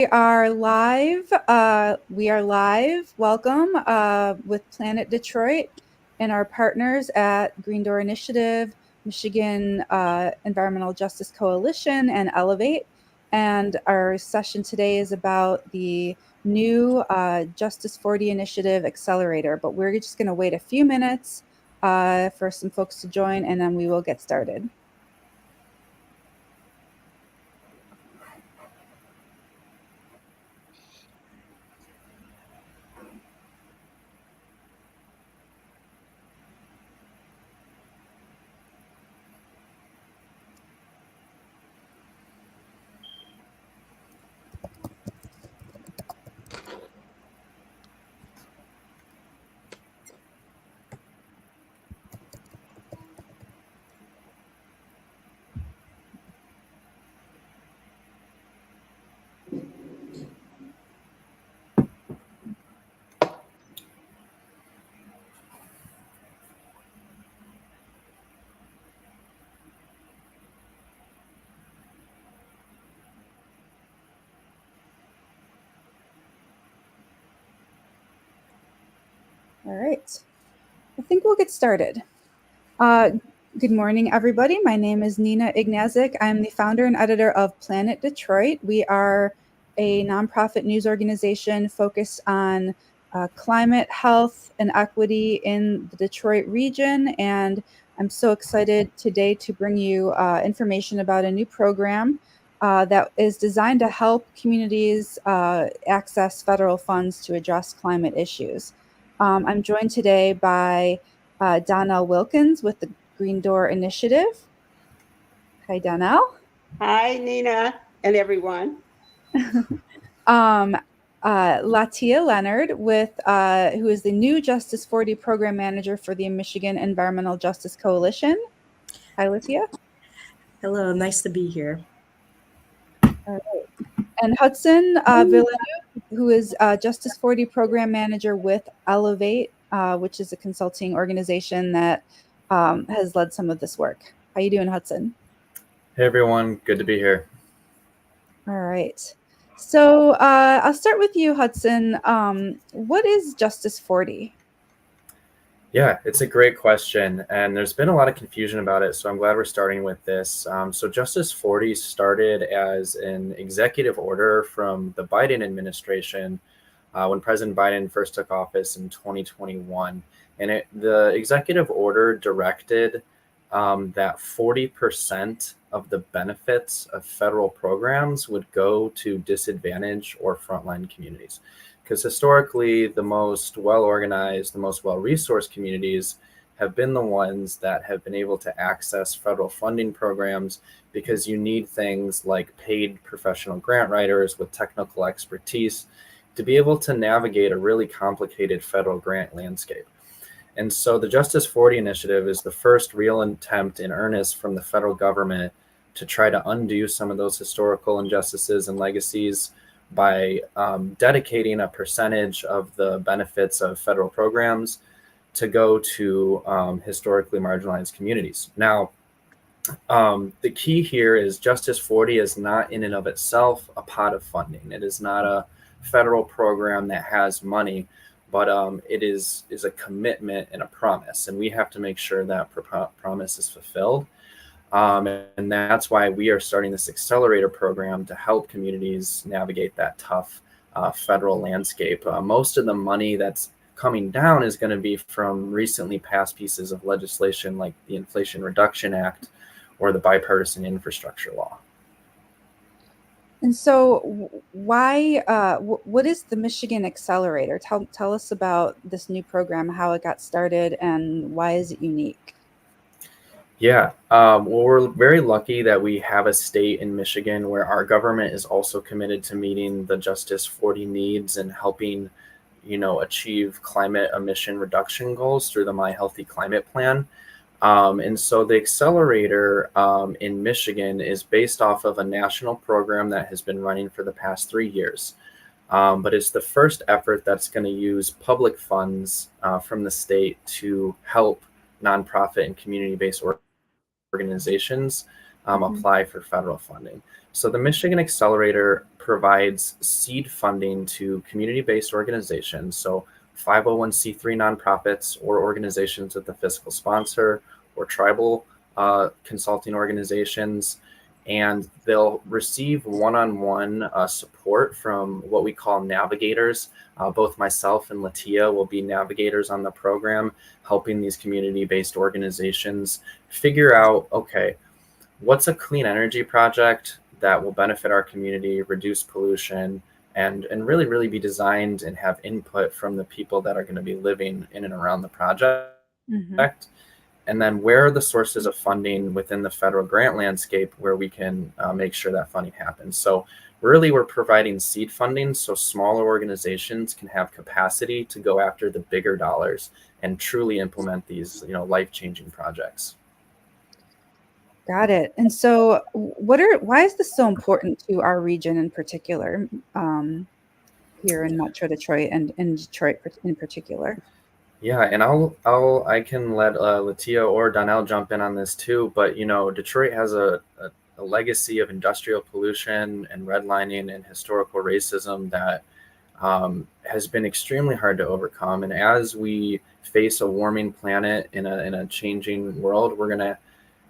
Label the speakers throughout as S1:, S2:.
S1: We are live. Welcome with Planet Detroit and our partners at Green Door Initiative, Michigan Environmental Justice Coalition, and Elevate. And our session today is about the new Justice40 Initiative Accelerator. But we're just going to wait a few minutes for some folks to join, and then we will get started. All right, I think we'll get started. Good morning, everybody. My name is Nina Ignazik. I'm the founder and editor of Planet Detroit. We are a nonprofit news organization focused on climate, health, and equity in the Detroit region. And I'm so excited today to bring you information about a new program that is designed to help communities access federal funds to address climate issues. I'm joined today by Donele Wilkins with the Green Door Initiative. Hi, Donele.
S2: Hi, Nina and everyone.
S1: Latia Leonard, who is the new Justice40 program manager for the Michigan Environmental Justice Coalition. Hi, Latia.
S3: Hello, nice to be here.
S1: All right. And Hudson Villeneuve, who is Justice40 program manager with Elevate, which is a consulting organization that has led some of this work. How you doing, Hudson?
S4: Hey, everyone. Good to be here.
S1: All right. So I'll start with you, Hudson. What is Justice40?
S4: Yeah, it's a great question, and there's been a lot of confusion about it, so I'm glad we're starting with this. So Justice40 started as an executive order from the Biden administration when President Biden first took office in 2021. And the executive order directed that 40% of the benefits of federal programs would go to disadvantaged or frontline communities. Because historically, the most well-organized, the most well-resourced communities have been the ones that have been able to access federal funding programs, because you need things like paid professional grant writers with technical expertise to be able to navigate a really complicated federal grant landscape. And so the Justice40 initiative is the first real attempt in earnest from the federal government to try to undo some of those historical injustices and legacies by dedicating a percentage of the benefits of federal programs to go to historically marginalized communities. Now, the key here is Justice40 is not in and of itself a pot of funding. It is not a federal program that has money, but it is a commitment and a promise, and we have to make sure that promise is fulfilled. And that's why we are starting this Accelerator program to help communities navigate that tough federal landscape. Most of the money that's coming down is going to be from recently passed pieces of legislation like the Inflation Reduction Act or the Bipartisan Infrastructure Law.
S1: And so what is the Michigan Accelerator? Tell us about this new program, how it got started, and why is it unique?
S4: Yeah, well, we're very lucky that we have a state in Michigan where our government is also committed to meeting the Justice40 needs and helping, achieve climate emission reduction goals through the My Healthy Climate Plan. And so the Accelerator in Michigan is based off of a national program that has been running for the past 3 years. But it's the first effort that's going to use public funds from the state to help nonprofit and community-based organizations apply for federal funding. So the Michigan Accelerator provides seed funding to community-based organizations, so 501c3 nonprofits or organizations with a fiscal sponsor or tribal consulting organizations, and they'll receive one-on-one support from what we call navigators. Both myself and Latia will be navigators on the program, helping these community-based organizations figure out, okay, what's a clean energy project that will benefit our community, reduce pollution, and really be designed and have input from the people that are going to be living in and around the project.
S1: Mm-hmm.
S4: And then where are the sources of funding within the federal grant landscape where we can make sure that funding happens. So really we're providing seed funding so smaller organizations can have capacity to go after the bigger dollars and truly implement these, life-changing projects.
S1: Got it. And so why is this so important to our region in particular, here in Metro Detroit and in Detroit in particular?
S4: Yeah, and I can let Latia or Donele jump in on this too, but Detroit has a legacy of industrial pollution and redlining and historical racism that has been extremely hard to overcome. And as we face a warming planet in a changing world,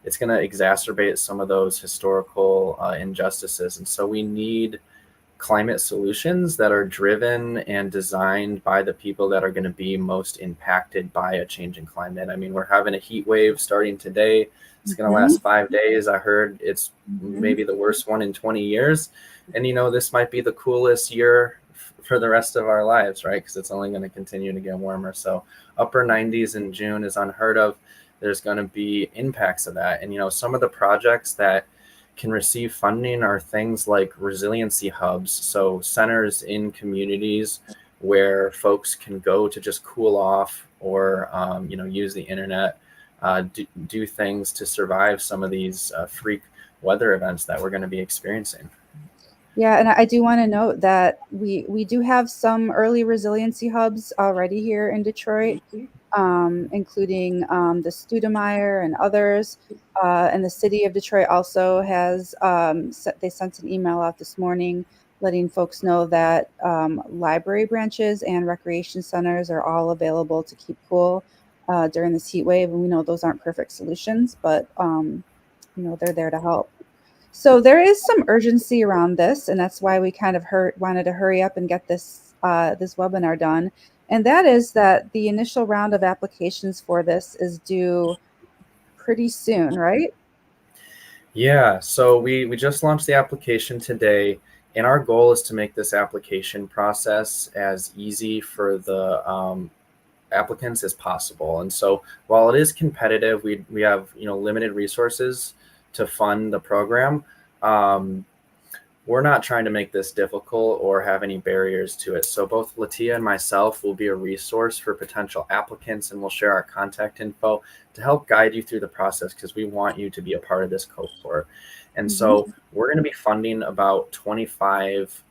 S4: it's gonna exacerbate some of those historical injustices. And so we need climate solutions that are driven and designed by the people that are going to be most impacted by a changing climate. I mean, we're having a heat wave starting today. It's going to last 5 days. I heard it's maybe the worst one in 20 years. And, this might be the coolest year for the rest of our lives, right? Because it's only going to continue to get warmer. So upper 90s in June is unheard of. There's going to be impacts of that. And, some of the projects that can receive funding are things like resiliency hubs, so centers in communities where folks can go to just cool off or use the internet, do things to survive some of these freak weather events that we're going to be experiencing.
S1: Yeah, and I do want to note that we do have some early resiliency hubs already here in Detroit, including the Studemeyer and others. And the city of Detroit also has, they sent an email out this morning letting folks know that library branches and recreation centers are all available to keep cool during this heat wave. And we know those aren't perfect solutions, but they're there to help. So there is some urgency around this, and that's why we kind of wanted to hurry up and get this webinar done. And that is that the initial round of applications for this is due pretty soon, right?
S4: Yeah, so we just launched the application today, and our goal is to make this application process as easy for the applicants as possible. And so while it is competitive, we have limited resources to fund the program. We're not trying to make this difficult or have any barriers to it. So both Latia and myself will be a resource for potential applicants, and we'll share our contact info to help guide you through the process because we want you to be a part of this cohort. And so we're going to be funding about 25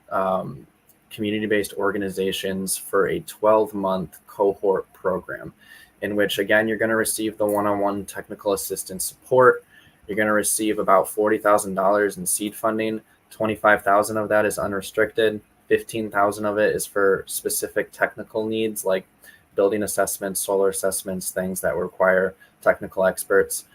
S4: community-based organizations for a 12-month cohort program in which, again, you're going to receive the one-on-one technical assistance support. You're going to receive about $40,000 in seed funding. 25,000 of that is unrestricted. 15,000 of it is for specific technical needs like building assessments, solar assessments, things that require technical experts.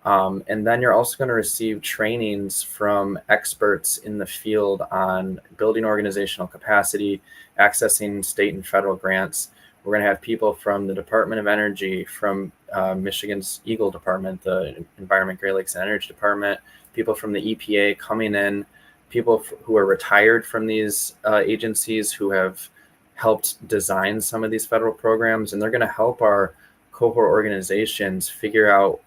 S4: And then you're also going to receive trainings from experts in the field on building organizational capacity, accessing state and federal grants. We're going to have people from the Department of Energy, from Michigan's Eagle Department, the Environment, Great Lakes and Energy Department, people from the EPA coming in, people who are retired from these agencies who have helped design some of these federal programs. And they're going to help our cohort organizations figure out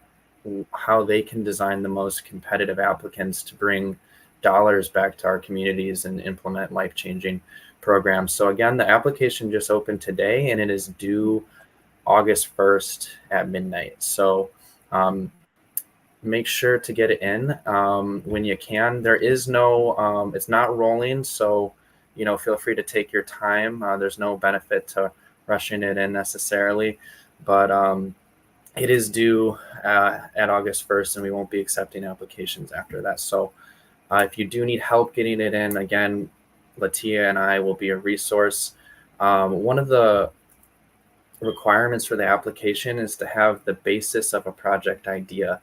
S4: how they can design the most competitive applicants to bring dollars back to our communities and implement life-changing programs. So again, the application just opened today and it is due August 1st at midnight. So make sure to get it in when you can. There is no, it's not rolling. So, feel free to take your time. There's no benefit to rushing it in necessarily, but it is due at August 1st and we won't be accepting applications after that. So if you do need help getting it in, again, Latia and I will be a resource. One of the requirements for the application is to have the basis of a project idea.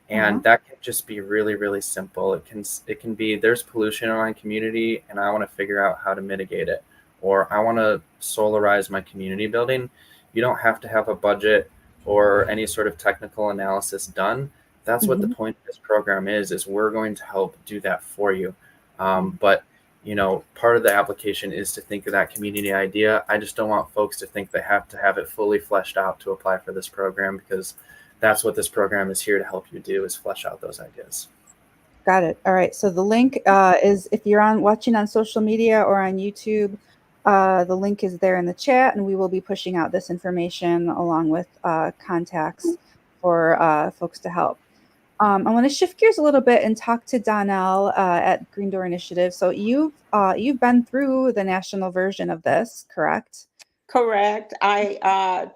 S4: And that can just be really, really simple. It can be, there's pollution in my community and I want to figure out how to mitigate it, or I want to solarize my community building. You don't have to have a budget or any sort of technical analysis done. That's what the point of this program is we're going to help do that for you. But you know, part of the application is to think of that community idea. I just don't want folks to think they have to have it fully fleshed out to apply for this program, because that's what this program is here to help you do, is flesh out those ideas.
S1: Got it. All right. So the link is, if you're watching on social media or on YouTube, the link is there in the chat, and we will be pushing out this information along with contacts for folks to help. I want to shift gears a little bit and talk to Donele at Green Door Initiative. So you've been through the national version of this, correct?
S2: Correct. I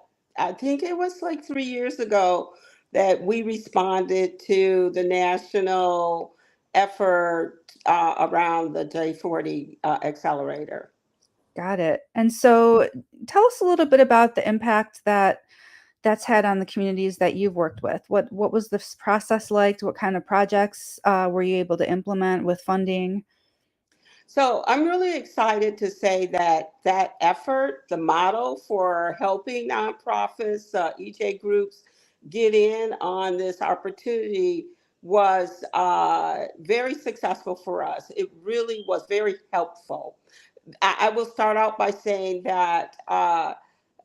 S2: think it was like 3 years ago that we responded to the national effort around the J40 Accelerator.
S1: Got it. And so tell us a little bit about the impact that's had on the communities that you've worked with. What was this process like? What kind of projects were you able to implement with funding?
S2: So I'm really excited to say that that effort, the model for helping nonprofits, EJ groups get in on this opportunity, was very successful for us. It really was very helpful. I will start out by saying that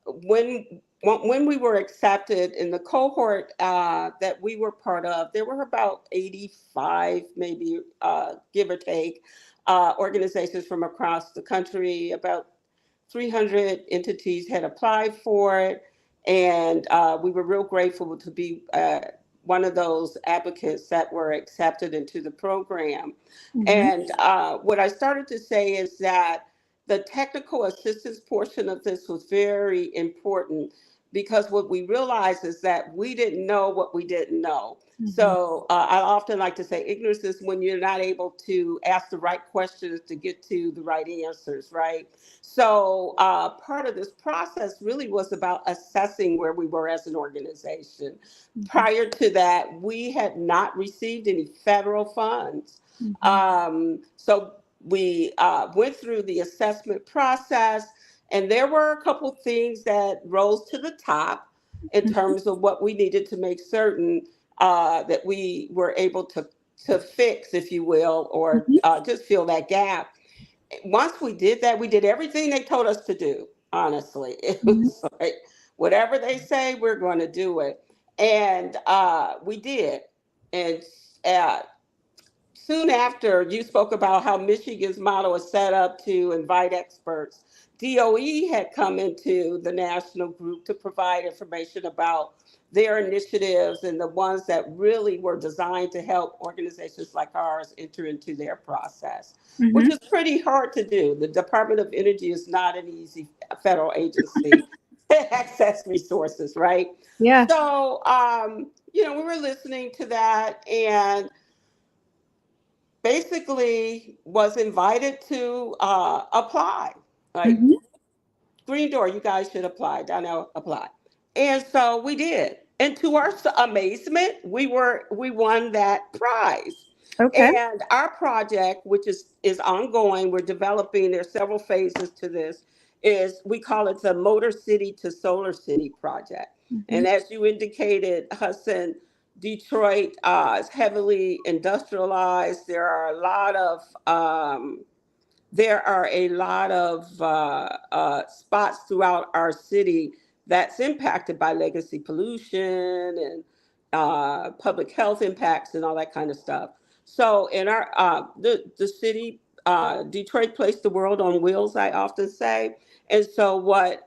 S2: when we were accepted in the cohort that we were part of, there were about 85, maybe give or take, organizations from across the country. About 300 entities had applied for it, and we were real grateful to be one of those advocates that were accepted into the program. And what I started to say is that the technical assistance portion of this was very important, because what we realized is that we didn't know what we didn't know. So I often like to say ignorance is when you're not able to ask the right questions to get to the right answers, right? So part of this process really was about assessing where we were as an organization. Prior to that, we had not received any federal funds. So we went through the assessment process, and there were a couple things that rose to the top in terms of what we needed to make certain that we were able to fix, if you will, or just fill that gap. Once we did that, we did everything they told us to do, honestly. It was like, whatever they say, we're going to do it. And we did. And soon after, you spoke about how Michigan's model is set up to invite experts. DOE had come into the national group to provide information about their initiatives and the ones that really were designed to help organizations like ours enter into their process, which is pretty hard to do. The Department of Energy is not an easy federal agency to access resources, right?
S1: Yeah.
S2: So, we were listening to that, and basically was invited to apply. Like, Green Door, you guys should apply. Donele, apply. And so we did. And to our amazement, we won that prize.
S1: Okay.
S2: And our project, which is ongoing, we're developing, there's several phases to this, is we call it the Motor City to Solar City project. And as you indicated, Hudson, Detroit is heavily industrialized. There are a lot of spots throughout our city that's impacted by legacy pollution and public health impacts and all that kind of stuff. So in our the city, Detroit placed the world on wheels, I often say. And so what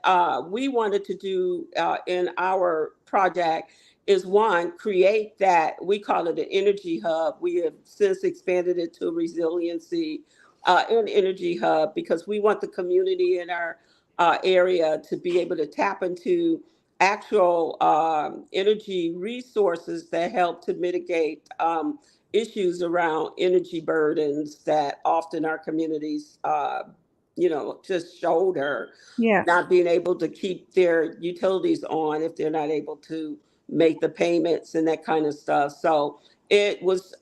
S2: we wanted to do in our project is, one, create that, we call it an energy hub. We have since expanded it to a resiliency and energy hub, because we want the community in our area to be able to tap into actual energy resources that help to mitigate issues around energy burdens that often our communities, just shoulder,
S1: Yeah.
S2: not being able to keep their utilities on if they're not able to make the payments and that kind of stuff. So it was,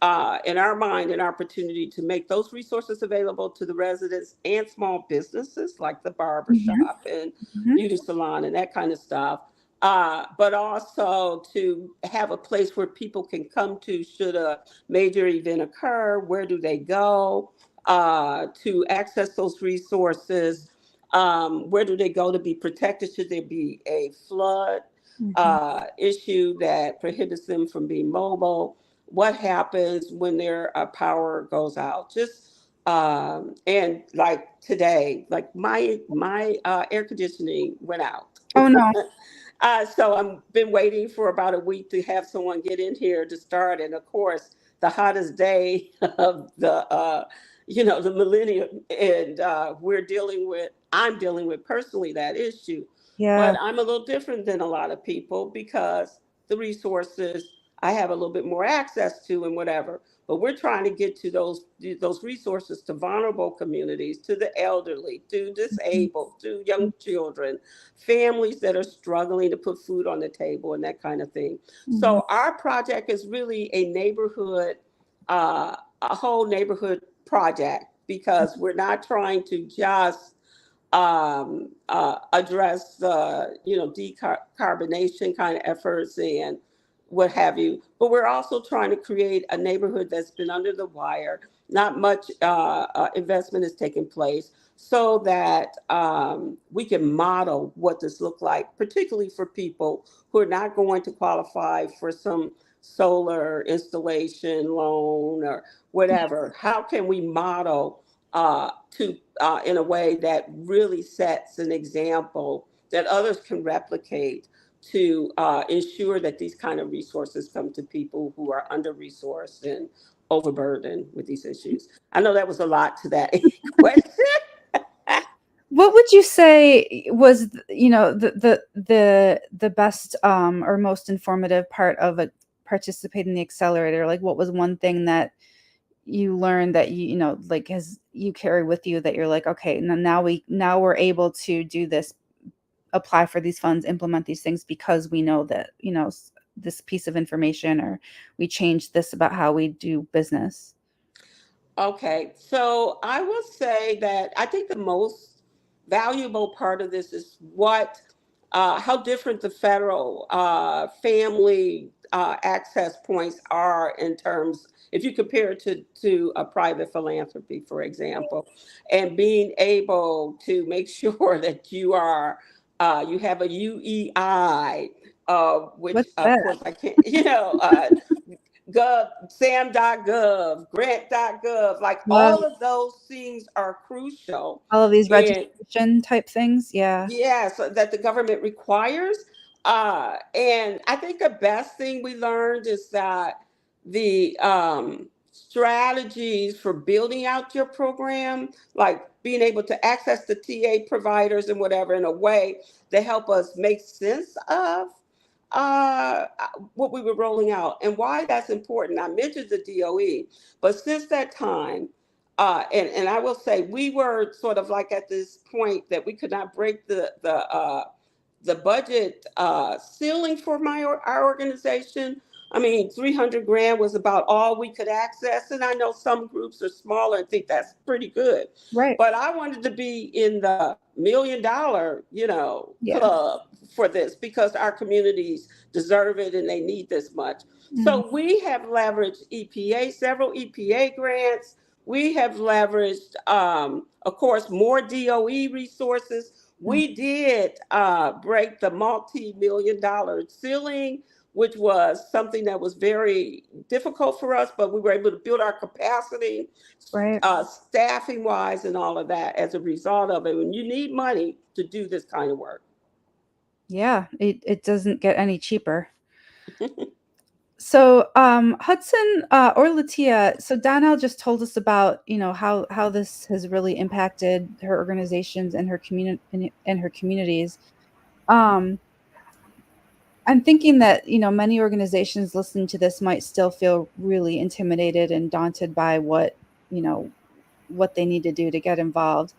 S2: in our mind, an opportunity to make those resources available to the residents and small businesses like the barber
S1: Mhm.
S2: shop and
S1: Mhm.
S2: beauty salon and that kind of stuff. But also to have a place where people can come to should a major event occur. Where do they go to access those resources? Where do they go to be protected should there be a flood
S1: Mhm.
S2: issue that prohibits them from being mobile? What happens when their power goes out? Just and like today, like my air conditioning went out.
S1: Oh no.
S2: So I've been waiting for about a week to have someone get in here to start. And of course, the hottest day of the millennium, and I'm dealing with personally that issue.
S1: Yeah.
S2: But I'm a little different than a lot of people because the resources I have a little bit more access to and whatever. But we're trying to get to those resources to vulnerable communities, to the elderly, to
S1: Mhm.
S2: disabled, to young children, families that are struggling to put food on the table and that kind of thing.
S1: Mhm.
S2: So our project is really a whole neighborhood project because we're not trying to just address the decarbonation kind of efforts and what have you. But we're also trying to create a neighborhood that's been under the wire. Not much investment is taking place, so that we can model what this look like, particularly for people who are not going to qualify for some solar installation loan or whatever. How can we model to in a way that really sets an example that others can replicate to ensure that these kind of resources come to people who are under-resourced and overburdened with these issues. I know that was a lot to that question.
S1: What would you say was, the best or most informative part of participating in the accelerator? Like, what was one thing that you learned that like has you carry with you that you're like, okay, now we're able to do this, apply for these funds, implement these things because we know that, this piece of information, or we changed this about how we do business.
S2: Okay, so I will say that I think the most valuable part of this is how different the federal family access points are in terms, if you compare it to a private philanthropy, for example, and being able to make sure that you have a UEI, which
S1: What's
S2: of
S1: that?
S2: course I can't, Gov, sam.gov, grant.gov, like
S1: Wow.
S2: all of those things are crucial.
S1: All of these
S2: And
S1: registration type things. Yeah.
S2: yes, that the government requires. And I think the best thing we learned is that the strategies for building out your program, like being able to access the TA providers and whatever in a way that help us make sense of uh, what we were rolling out and why that's important. I mentioned the DOE, but since that time, and I will say we were sort of like at this point that we could not break the budget ceiling for our organization. I mean, 300 grand was about all we could access, and I know some groups are smaller and think that's pretty good,
S1: Right.
S2: but I wanted to be in the $1 million,
S1: Yeah.
S2: club for this because our communities deserve it and they need this much.
S1: Mhm.
S2: So we have leveraged several EPA grants. We have leveraged, of course, more DOE resources.
S1: Mhm.
S2: We did break the multi-million-dollar ceiling, which was something that was very difficult for us, but we were able to build our capacity,
S1: Right.
S2: staffing wise, and all of that as a result of it. And you need money to do this kind of work.
S1: Yeah. It doesn't get any cheaper. So, Hudson, or Latia, so Donelle just told us about, how this has really impacted her organizations and her communities. Um, I'm thinking that, many organizations listening to this might still feel really intimidated and daunted by what they need to do to get involved.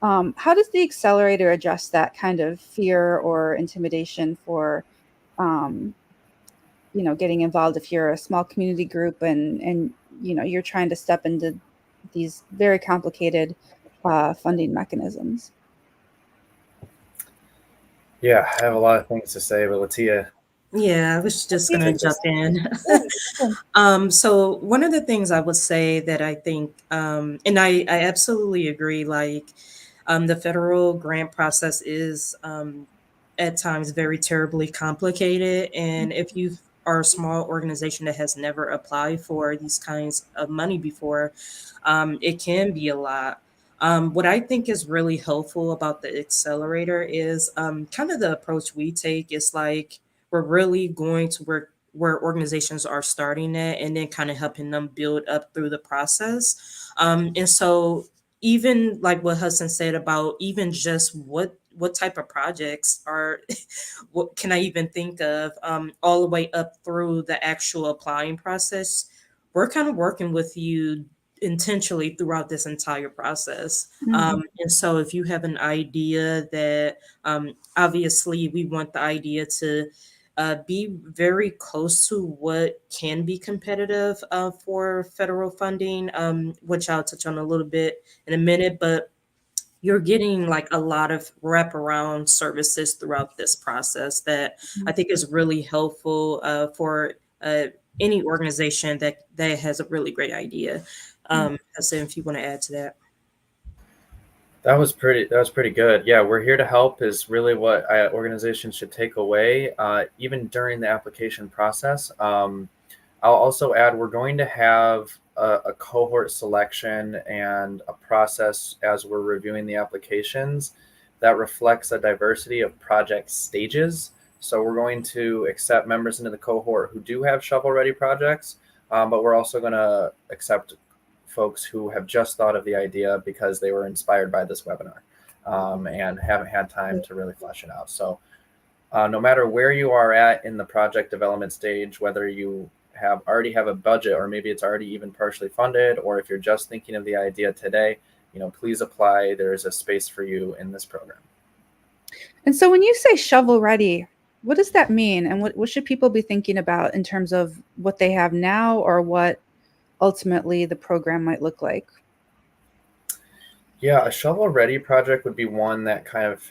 S1: How does the accelerator address that kind of fear or intimidation for, um, getting involved if you're a small community group and you're trying to step into these very complicated funding mechanisms?
S4: Yeah, I have a lot of things to say, but Latia.
S3: Yeah, I was just
S1: Please
S3: going to
S1: do.
S3: jump in. So one of the things I would say that I think, and I absolutely agree, like the federal grant process is at times very terribly complicated. And if you are a small organization that has never applied for these kinds of money before, it can be a lot. What I think is really helpful about the accelerator is kind of the approach we take is like we're really going to work where organizations are starting at and then kind of helping them build up through the process. And so even like what Hudson said about even just what type of projects are what can I even think of all the way up through the actual applying process. We're kind of working with you intentionally throughout this entire process. And so if you have an idea that obviously we want the idea to be very close to what can be competitive for federal funding, which I'll touch on a little bit in a minute, but you're getting like a lot of wraparound services throughout this process that I think is really helpful for any organization that has a really great idea. So if you want to add to that.
S4: That was pretty good. Yeah, we're here to help is really what organizations should take away, even during the application process. I'll also add we're going to have a cohort selection and a process as we're reviewing the applications that reflects a diversity of project stages. So we're going to accept members into the cohort who do have shovel-ready projects, but we're also going to accept folks who have just thought of the idea because they were inspired by this webinar and haven't had time to really flesh it out. So no matter where you are at in the project development stage, whether you already have a budget or maybe it's already even partially funded, or if you're just thinking of the idea today, please apply. There's a space for you in this program.
S1: And so when you say shovel ready, what does that mean? And what should people be thinking about in terms of what they have now or what ultimately the program might look like?
S4: Yeah, a shovel-ready project would be one that kind of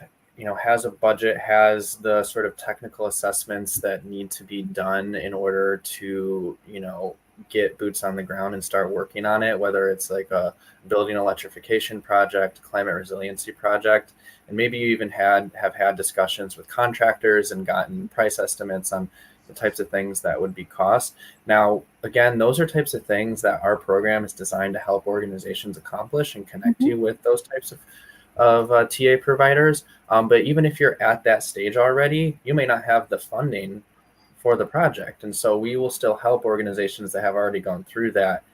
S4: has a budget, has the sort of technical assessments that need to be done in order to, get boots on the ground and start working on it, whether it's like a building electrification project, climate resiliency project, and maybe you even have had discussions with contractors and gotten price estimates on the types of things that would be cost. Now, again, those are types of things that our program is designed to help organizations accomplish and connect you with those types of TA providers. But even if you're at that stage already, you may not have the funding for the project. And so we will still help organizations that have already gone through that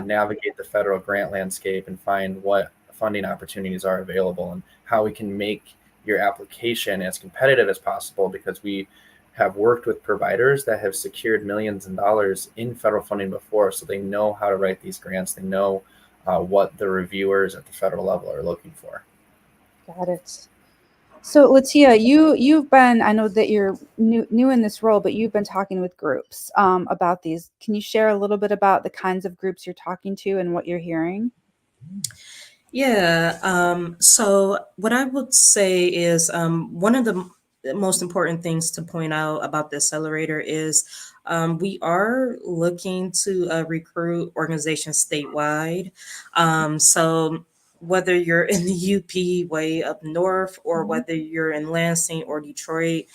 S4: navigate the federal grant landscape and find what funding opportunities are available and how we can make your application as competitive as possible, because we have worked with providers that have secured millions of dollars in federal funding before, so they know how to write these grants. They know what the reviewers at the federal level are looking for.
S1: Got it. So Latia, you've been, I know that you're new in this role, but you've been talking with groups about these. Can you share a little bit about the kinds of groups you're talking to and what you're hearing?
S3: Yeah. So what I would say is one of the most important things to point out about the accelerator is we are looking to recruit organizations statewide. So whether you're in the UP way up north or whether you're in Lansing or Detroit,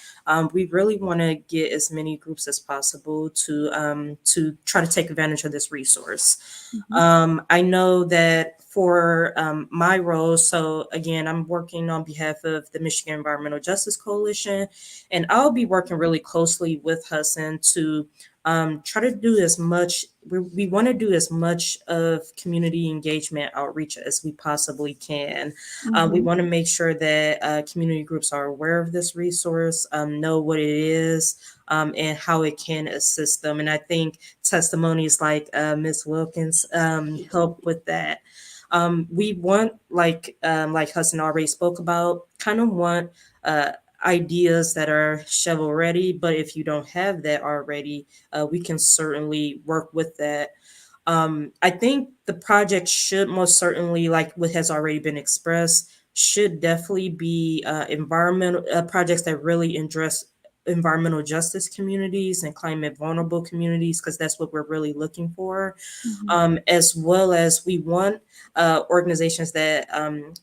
S3: we really want to get as many groups as possible to try to take advantage of this resource. I know that for my role, so again, I'm working on behalf of the Michigan Environmental Justice Coalition, and I'll be working really closely with Hudson to try to do as much we want to do as much of community engagement outreach as we possibly can. We want to make sure that community groups are aware of this resource, know what it is, and how it can assist them. And I think testimonies like Ms. Wilkins help with that. We want, like Hudson already spoke about, kind of want ideas that are shovel ready. But if you don't have that already, we can certainly work with that. I think the project should most certainly, like what has already been expressed, should definitely be environmental projects that really address environmental justice communities and climate vulnerable communities, because that's what we're really looking for. As well as we want organizations that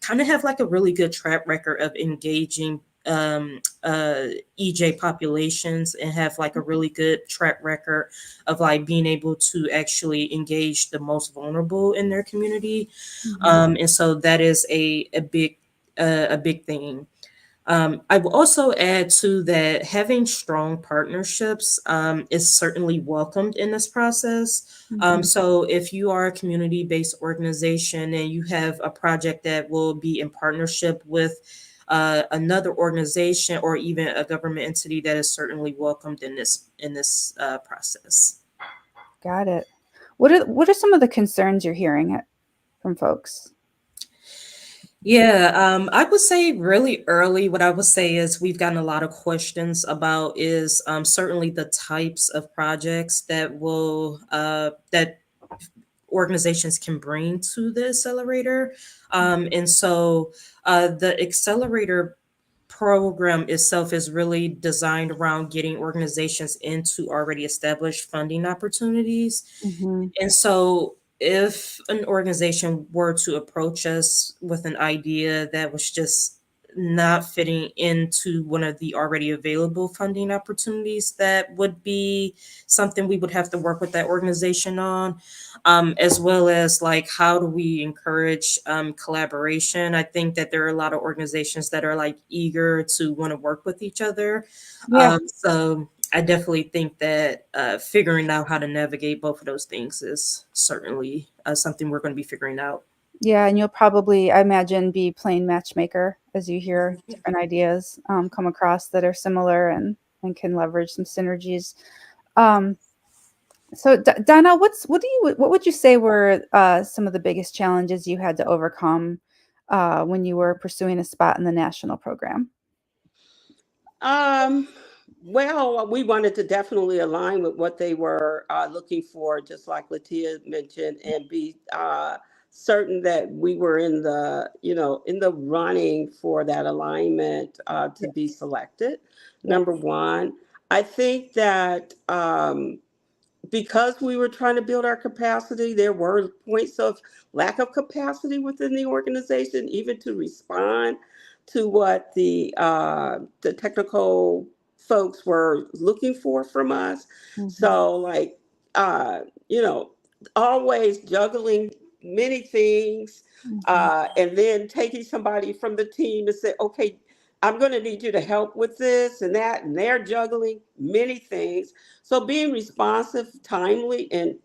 S3: kind of have like a really good track record of engaging EJ populations and have like a really good track record of like being able to actually engage the most vulnerable in their community. And so that is a big thing. I will also add to that having strong partnerships is certainly welcomed in this process. So if you are a community-based organization and you have a project that will be in partnership with another organization or even a government entity, that is certainly welcomed in this process.
S1: Got it. What are some of the concerns you're hearing from folks?
S3: Yeah, I would say really early, what I would say is we've gotten a lot of questions about is certainly the types of projects that will that organizations can bring to the accelerator. And so the accelerator program itself is really designed around getting organizations into already established funding opportunities. And so if an organization were to approach us with an idea that was just not fitting into one of the already available funding opportunities, that would be something we would have to work with that organization on, as well as like how do we encourage collaboration. I think that there are a lot of organizations that are like eager to want to work with each other. So I definitely think that figuring out how to navigate both of those things is certainly something we're going to be figuring out.
S1: Yeah, and you'll probably, I imagine, be playing matchmaker as you hear different ideas come across that are similar and can leverage some synergies. So Donna, what would you say were some of the biggest challenges you had to overcome when you were pursuing a spot in the national program?
S2: Well, we wanted to definitely align with what they were looking for, just like Latia mentioned, and be certain that we were in the running for that alignment to be selected. Number one, I think that because we were trying to build our capacity, there were points of lack of capacity within the organization, even to respond to what the technical folks were looking for from us. So like, always juggling many things, and then taking somebody from the team and say, okay, I'm going to need you to help with this and that, and they're juggling many things. So being responsive, timely, and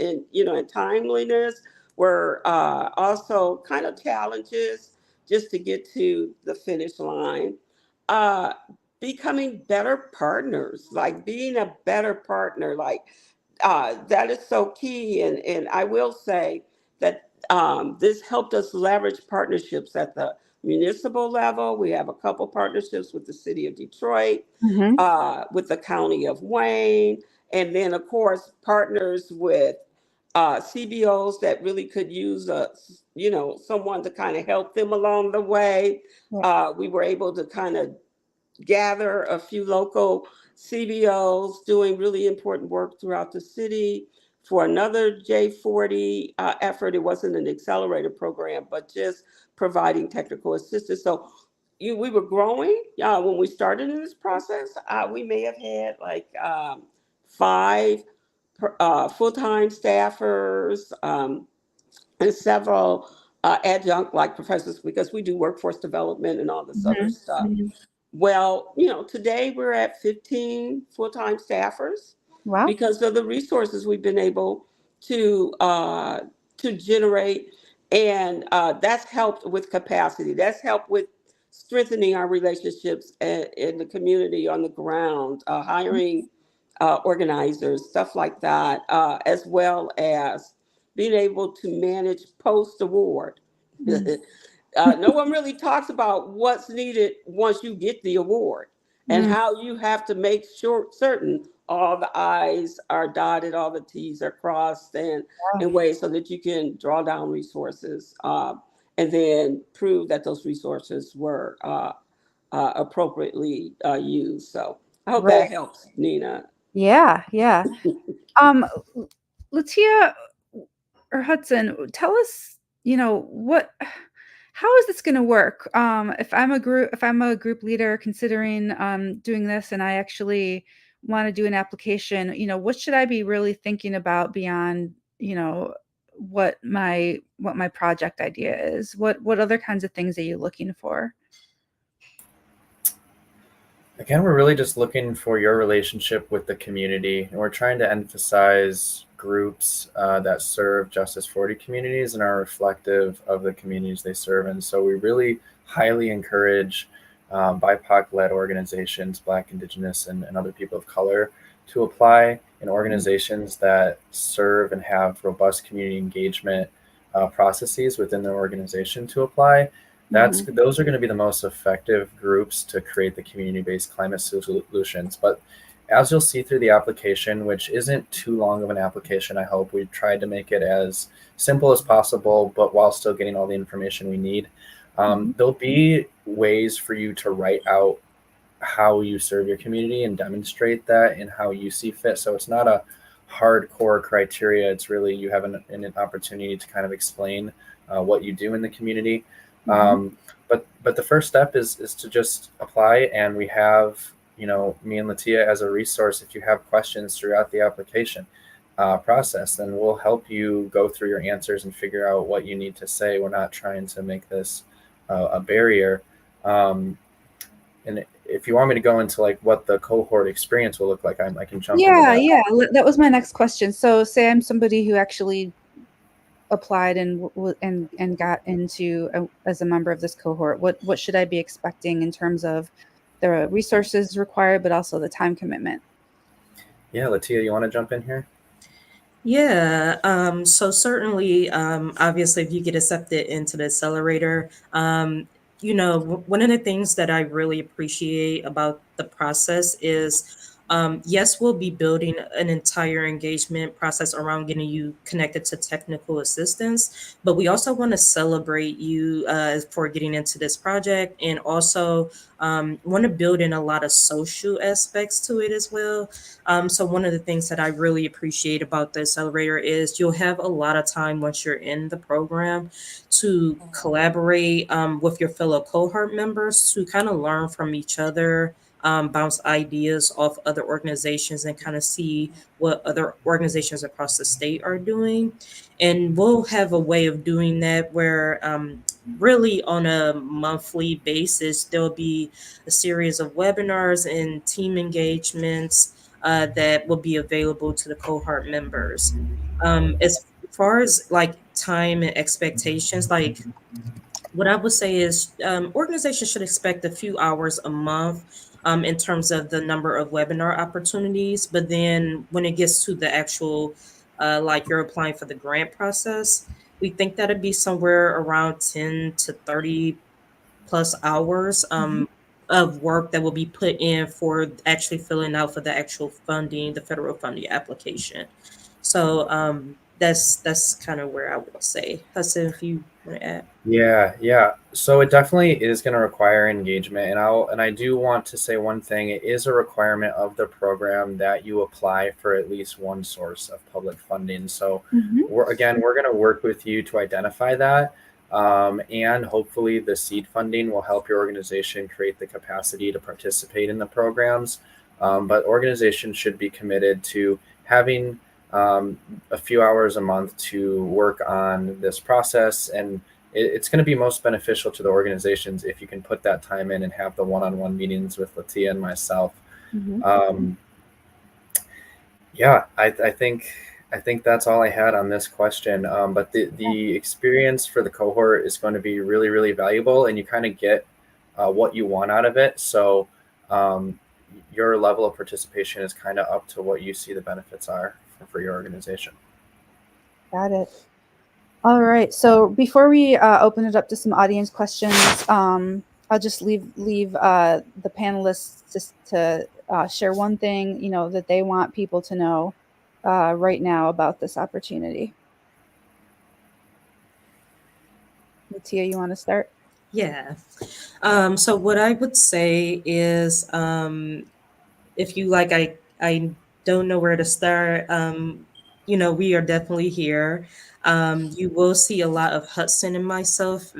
S2: timeliness were also kind of challenges just to get to the finish line. Becoming better partners, like being a better partner, like that is so key. And I will say that this helped us leverage partnerships at the municipal level. We have a couple partnerships with the city of Detroit, with the county of Wayne, and then of course partners with CBOs that really could use someone to kind of help them along the way. We were able to kind of gather a few local CBOs doing really important work throughout the city for another J40 effort. It wasn't an accelerator program, but just providing technical assistance. So we were growing. When we started in this process, we may have had like 5 full-time staffers and several adjunct like professors, because we do workforce development and all this other stuff. Well, today we're at 15 full-time staffers.
S1: Wow.
S2: Because of the resources we've been able to generate, and that's helped with capacity. That's helped with strengthening our relationships in the community on the ground, hiring organizers, stuff like that, as well as being able to manage post award. No one really talks about what's needed once you get the award and how you have to make sure certain all the I's are dotted, all the T's are crossed, and in ways so that you can draw down resources and then prove that those resources were appropriately used. So I hope that helps, Nina.
S1: Yeah. Latia or Hudson, tell us, how is this going to work? If I'm a group leader considering doing this, and I actually want to do an application, what should I be really thinking about beyond, what my project idea is? What other kinds of things are you looking for?
S4: Again, we're really just looking for your relationship with the community, and we're trying to emphasize groups that serve Justice40 communities and are reflective of the communities they serve. And so we really highly encourage BIPOC-led organizations, Black, Indigenous, and other people of color to apply, in organizations that serve and have robust community engagement processes within their organization to apply. Those are going to be the most effective groups to create the community-based climate solutions. But as you'll see through the application, which isn't too long of an application, I hope we tried to make it as simple as possible, but while still getting all the information we need. There'll be ways for you to write out how you serve your community and demonstrate that in how you see fit. So it's not a hardcore criteria. It's really, you have an opportunity to kind of explain what you do in the community. But the first step is to just apply, and we have, me and Latia as a resource. If you have questions throughout the application process, then we'll help you go through your answers and figure out what you need to say. We're not trying to make this a barrier. And if you want me to go into like what the cohort experience will look like, I can jump into that.
S1: Yeah, that was my next question. So say I'm somebody who actually applied and got into as a member of this cohort. What should I be expecting in terms of the resources required, but also the time commitment?
S4: Yeah, Latia, you want to jump in here?
S3: Yeah, so certainly, obviously, if you get accepted into the Accelerator, one of the things that I really appreciate about the process is, yes, we'll be building an entire engagement process around getting you connected to technical assistance, but we also want to celebrate you for getting into this project, and also want to build in a lot of social aspects to it as well. So one of the things that I really appreciate about the Accelerator is you'll have a lot of time once you're in the program to collaborate with your fellow cohort members, to kind of learn from each other, bounce ideas off other organizations, and kind of see what other organizations across the state are doing. And we'll have a way of doing that where really on a monthly basis, there'll be a series of webinars and team engagements that will be available to the cohort members. As far as like time and expectations, like what I would say is organizations should expect a few hours a month in terms of the number of webinar opportunities. But then when it gets to the actual, like you're applying for the grant process, we think that'd be somewhere around 10 to 30 plus hours of work that will be put in for actually filling out for the actual funding, the federal funding application. So that's kind of where I would say. Hudson, if you want to add.
S4: Yeah. So it definitely is going to require engagement, and I do want to say one thing. It is a requirement of the program that you apply for at least one source of public funding. So we're going to work with you to identify that, and hopefully the seed funding will help your organization create the capacity to participate in the programs. But organizations should be committed to having a few hours a month to work on this process, and it's going to be most beneficial to the organizations if you can put that time in and have the one-on-one meetings with Latia and myself. I think I think that's all I had on this question. But the experience for the cohort is going to be really, really valuable, and you kind of get what you want out of it. So your level of participation is kind of up to what you see the benefits are for your organization.
S1: Got it. All right. So before we open it up to some audience questions, I'll just leave the panelists just to share one thing, that they want people to know right now about this opportunity. Latia, you want to start?
S3: Yeah. So what I would say is, if you like, I don't know where to start. We are definitely here. You will see a lot of Hudson and myself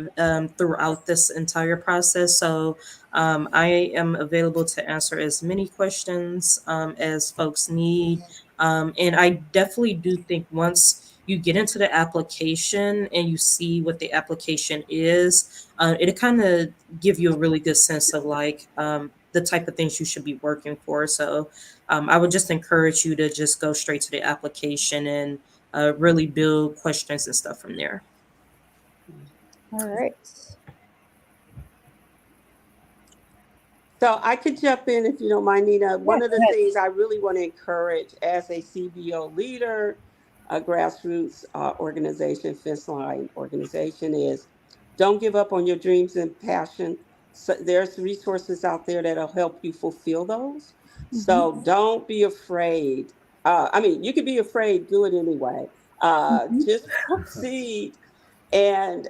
S3: throughout this entire process. So I am available to answer as many questions as folks need. And I definitely do think once you get into the application and you see what the application is, it kind of give you a really good sense of like the type of things you should be working for. So I would just encourage you to just go straight to the application and really build questions and stuff from there.
S1: All right.
S2: So I could jump in if you don't mind, Nina. One of the things I really want to encourage as a CBO leader, a grassroots organization, fence line organization, is don't give up on your dreams and passion. So there's resources out there that'll help you fulfill those. So don't be afraid. You could be afraid, do it anyway. Just proceed and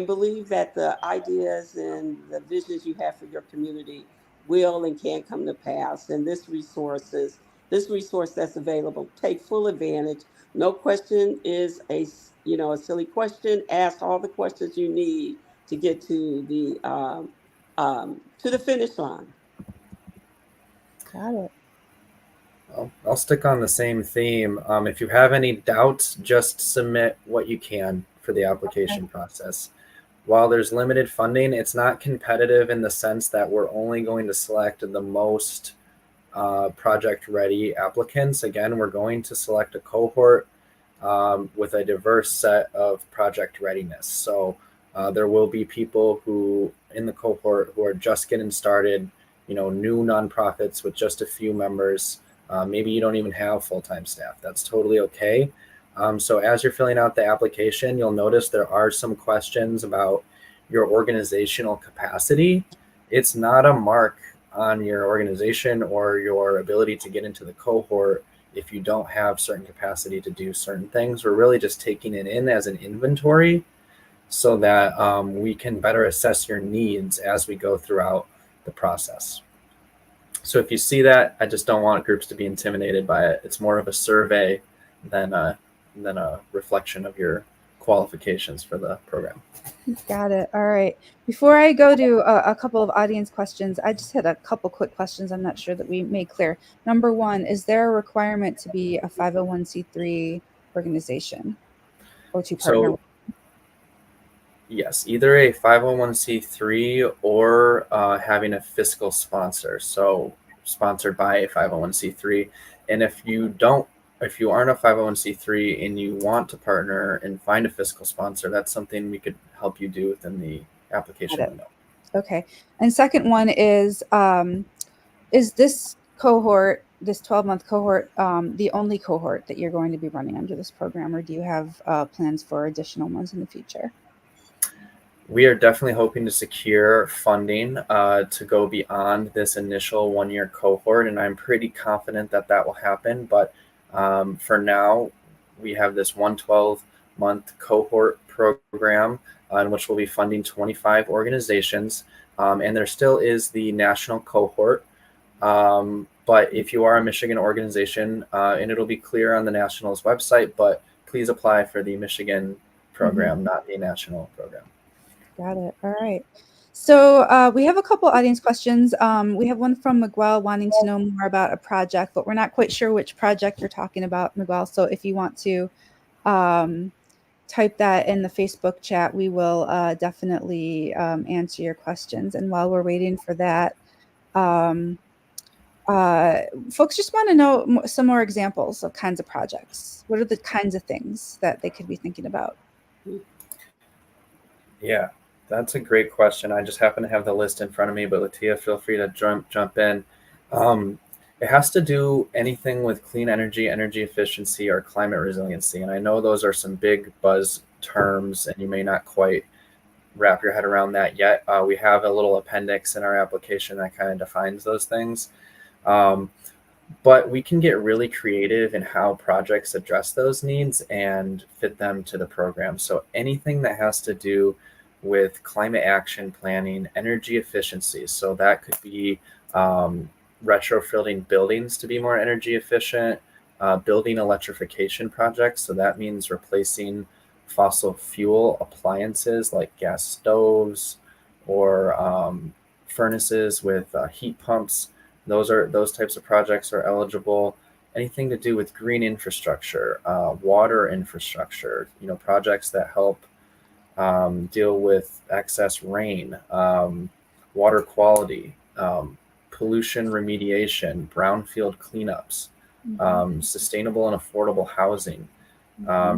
S2: believe that the ideas and the visions you have for your community will and can come to pass. And this resource that's available. Take full advantage. No question is a silly question. Ask all the questions you need to get to the finish line.
S1: Got it.
S4: I'll stick on the same theme. If you have any doubts, just submit what you can for the application process. While there's limited funding, it's not competitive in the sense that we're only going to select the most project ready applicants. Again, we're going to select a cohort with a diverse set of project readiness. So there will be people who in the cohort who are just getting started, new nonprofits with just a few members. Maybe you don't even have full-time staff. That's totally okay. So as you're filling out the application, you'll notice there are some questions about your organizational capacity. It's not a mark on your organization or your ability to get into the cohort if you don't have certain capacity to do certain things. We're really just taking it in as an inventory so that we can better assess your needs as we go throughout the process. So if you see that, I just don't want groups to be intimidated by it. It's more of a survey than a reflection of your qualifications for the program.
S1: Got it. All right. Before I go to a couple of audience questions, I just had a couple quick questions I'm not sure that we made clear. Number one, is there a requirement to be a 501c3 organization or to partner?
S4: So yes, either a 501c3 or having a fiscal sponsor. So sponsored by a 501c3. And if you aren't a 501c3 and you want to partner and find a fiscal sponsor, that's something we could help you do within the application window.
S1: Okay. And second one is this cohort, this 12-month cohort, the only cohort that you're going to be running under this program, or do you have plans for additional ones in the future?
S4: We are definitely hoping to secure funding to go beyond this initial one-year cohort, and I'm pretty confident that will happen. But for now, we have this 12-month cohort program in which we'll be funding 25 organizations, and there still is the national cohort. But if you are a Michigan organization, and it'll be clear on the Nationals website, but please apply for the Michigan program, not the national program.
S1: Got it. All right. So we have a couple audience questions. We have one from Miguel wanting to know more about a project, but we're not quite sure which project you're talking about, Miguel. So if you want to type that in the Facebook chat, we will definitely answer your questions. And while we're waiting for that, folks just want to know some more examples of kinds of projects. What are the kinds of things that they could be thinking about?
S4: Yeah, that's a great question. I just happen to have the list in front of me, but Latia, feel free to jump in. It has to do anything with clean energy, energy efficiency, or climate resiliency. And I know those are some big buzz terms, and you may not quite wrap your head around that yet. We have a little appendix in our application that kind of defines those things. But we can get really creative in how projects address those needs and fit them to the program. So anything that has to do with climate action planning, energy efficiency. So that could be retrofitting buildings to be more energy efficient, building electrification projects. So that means replacing fossil fuel appliances like gas stoves or furnaces with heat pumps. Those types of projects are eligible. Anything to do with green infrastructure, water infrastructure, projects that help deal with excess rain, water quality, pollution remediation, brownfield cleanups, sustainable and affordable housing,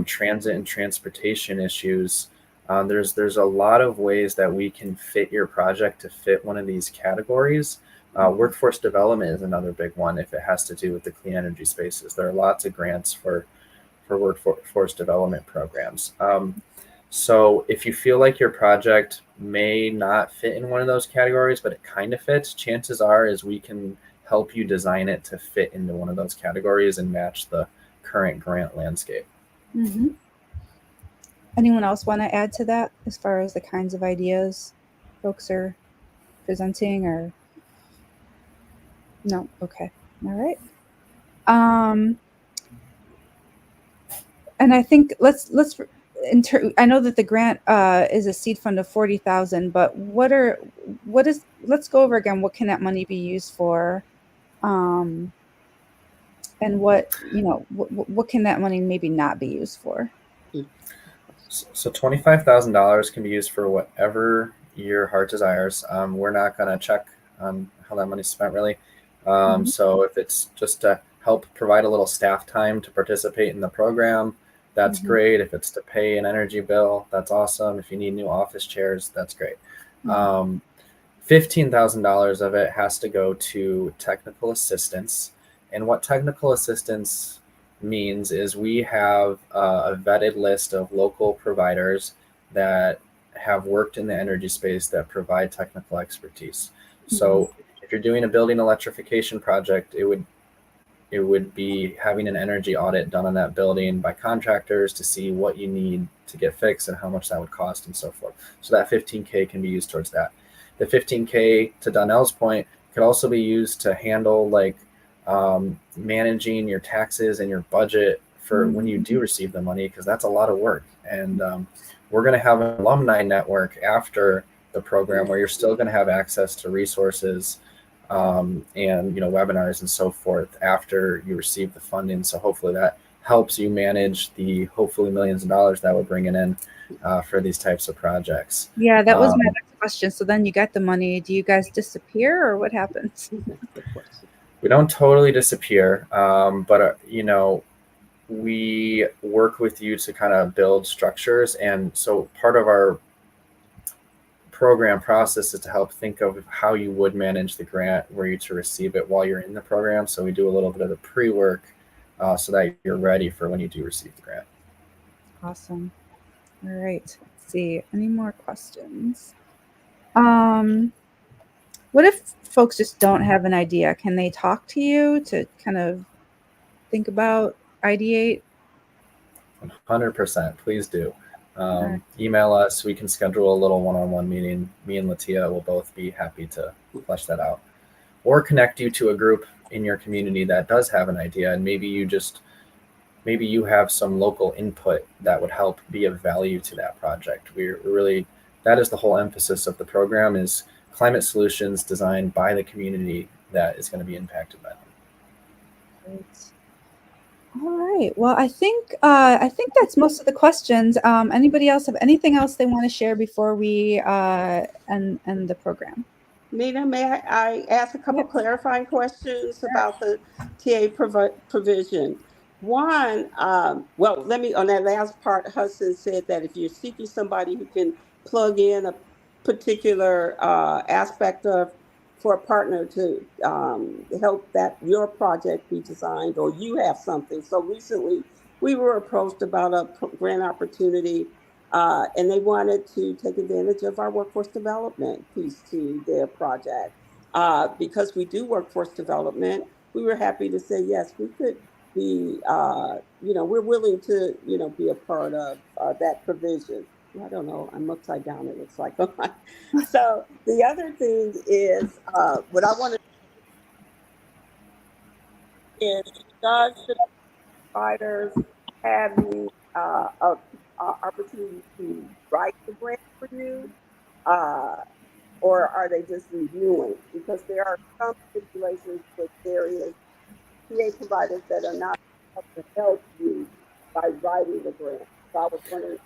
S4: transit and transportation issues. There's a lot of ways that we can fit your project to fit one of these categories. Workforce development is another big one if it has to do with the clean energy spaces. There are lots of grants for workforce development programs. So if you feel like your project may not fit in one of those categories, but it kind of fits, chances are is we can help you design it to fit into one of those categories and match the current grant landscape.
S1: Mm-hmm. Anyone else want to add to that as far as the kinds of ideas folks are presenting, or no? Okay. All right. And I think let's I know that the grant is a seed fund of $40,000, but let's go over again. What can that money be used for? And what can that money maybe not be used for?
S4: So $25,000 can be used for whatever your heart desires. We're not going to check on how that money's spent really. So if it's just to help provide a little staff time to participate in the program, that's great. If it's to pay an energy bill, that's awesome. If you need new office chairs, that's great. $15,000 of it has to go to technical assistance. And what technical assistance means is we have a vetted list of local providers that have worked in the energy space that provide technical expertise. So if you're doing a building electrification project, it would be having an energy audit done on that building by contractors to see what you need to get fixed and how much that would cost and so forth. So that $15K can be used towards that. The $15K, to Donele's point, could also be used to handle managing your taxes and your budget for when you do receive the money, because that's a lot of work. And we're going to have an alumni network after the program where you're still going to have access to resources and webinars and so forth after you receive the funding. So hopefully that helps you manage the hopefully millions of dollars that we're bringing in for these types of projects.
S1: Yeah, that was my next question. So then you get the money. Do you guys disappear, or what happens?
S4: We don't totally disappear, but we work with you to kind of build structures. And so part of our program process is to help think of how you would manage the grant were you to receive it while you're in the program. So we do a little bit of the pre-work so that you're ready for when you do receive the grant.
S1: Awesome. All right. Let's see. Any more questions? What if folks just don't have an idea? Can they talk to you to kind of think about, ideate?
S4: 100%. Please do. Email us. We can schedule a little one-on-one meeting. Me and Latia will both be happy to flesh that out, or connect you to a group in your community that does have an idea, and maybe you have some local input that would help be of value to that project. That is the whole emphasis of the program, is climate solutions designed by the community that is going to be impacted by them.
S1: Great. All right. Well, I think that's most of the questions. Anybody else have anything else they want to share before we end the program?
S2: Nina, may I ask a couple clarifying questions about the TA provision? One, well, let me, on that last part, Hudson said that if you're seeking somebody who can plug in a particular aspect of, for a partner to help that your project be designed, or you have something. So recently, we were approached about a grant opportunity, and they wanted to take advantage of our workforce development piece to their project. Because we do workforce development, we were happy to say, yes, we could be, we're willing to, be a part of that provision. I don't know, I'm upside down, it looks like. So the other thing is, what I want to is, does providers have the opportunity to write the grant for you, uh, or are they just reviewing? Because there are some stipulations with various PA providers that are not able to help you by writing the grant. So I was wondering.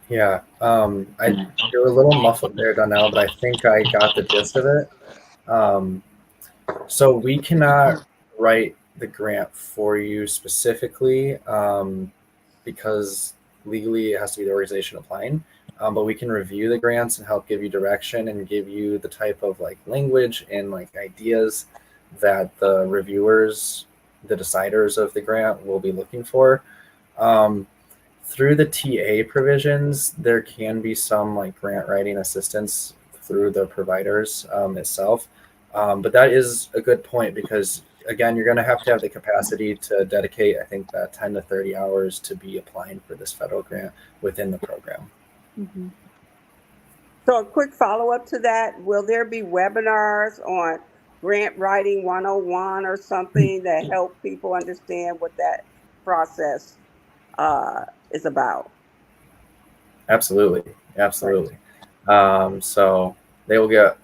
S4: Yeah, you're a little muffled there, Donelle, but I think I got the gist of it. Um, so we cannot write the grant for you specifically because legally it has to be the organization applying. But we can review the grants and help give you direction and give you the type of like language and like ideas that the reviewers, the deciders of the grant will be looking for. Um, through the TA provisions, there can be some like grant writing assistance through the providers itself. But that is a good point because again, you're going to have the capacity to dedicate, I think, that 10 to 30 hours to be applying for this federal grant within the program.
S1: Mm-hmm.
S2: So a quick follow-up to that, will there be webinars on grant writing 101 or something that help people understand what that process is about?
S4: Absolutely. Absolutely. So they will get,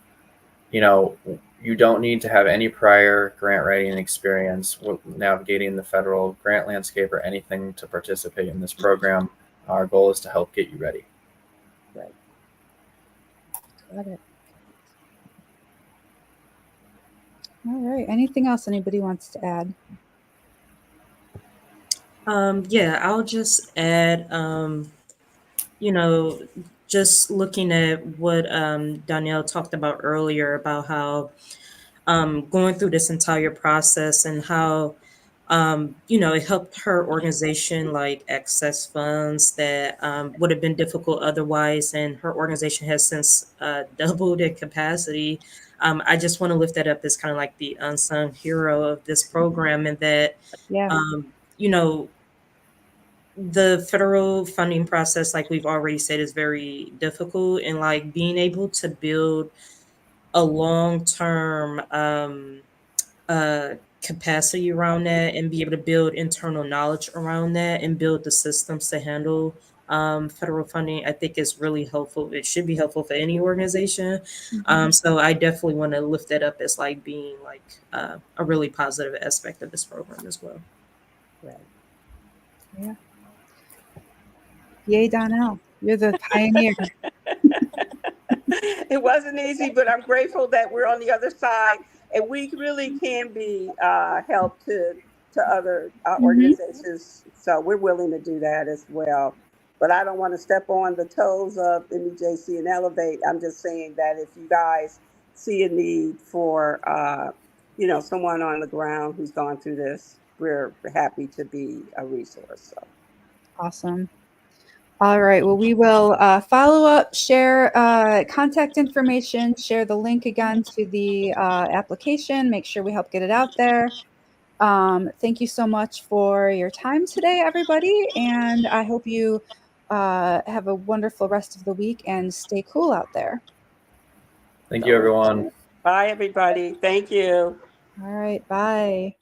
S4: you don't need to have any prior grant writing experience with navigating the federal grant landscape or anything to participate in this program. Our goal is to help get you ready.
S2: Right.
S1: Got it. All right. Anything else anybody wants to add?
S3: Yeah, I'll just add, just looking at what Danielle talked about earlier about how going through this entire process and how it helped her organization like access funds that would have been difficult otherwise, and her organization has since doubled in capacity. I just want to lift that up as kind of like the unsung hero of this program, and that
S1: Yeah.
S3: you know the federal funding process, like we've already said, is very difficult, and like being able to build a long-term capacity around that and be able to build internal knowledge around that and build the systems to handle federal funding, I think is really helpful. It should be helpful for any organization.
S1: Mm-hmm.
S3: So I definitely want to lift that up as like being like a really positive aspect of this program as well.
S2: Right.
S1: Yeah. Yay, Donelle. You're the pioneer.
S2: It wasn't easy, but I'm grateful that we're on the other side, and we really can be help to other organizations. So we're willing to do that as well. But I don't want to step on the toes of MEJC and Elevate. I'm just saying that if you guys see a need for someone on the ground who's gone through this, we're happy to be a resource. So.
S1: Awesome. All right. Well, we will follow up, share contact information, share the link again to the application, make sure we help get it out there. Thank you so much for your time today, everybody. And I hope you have a wonderful rest of the week and stay cool out there.
S4: Thank you, everyone.
S2: Bye, everybody. Thank you.
S1: All right. Bye.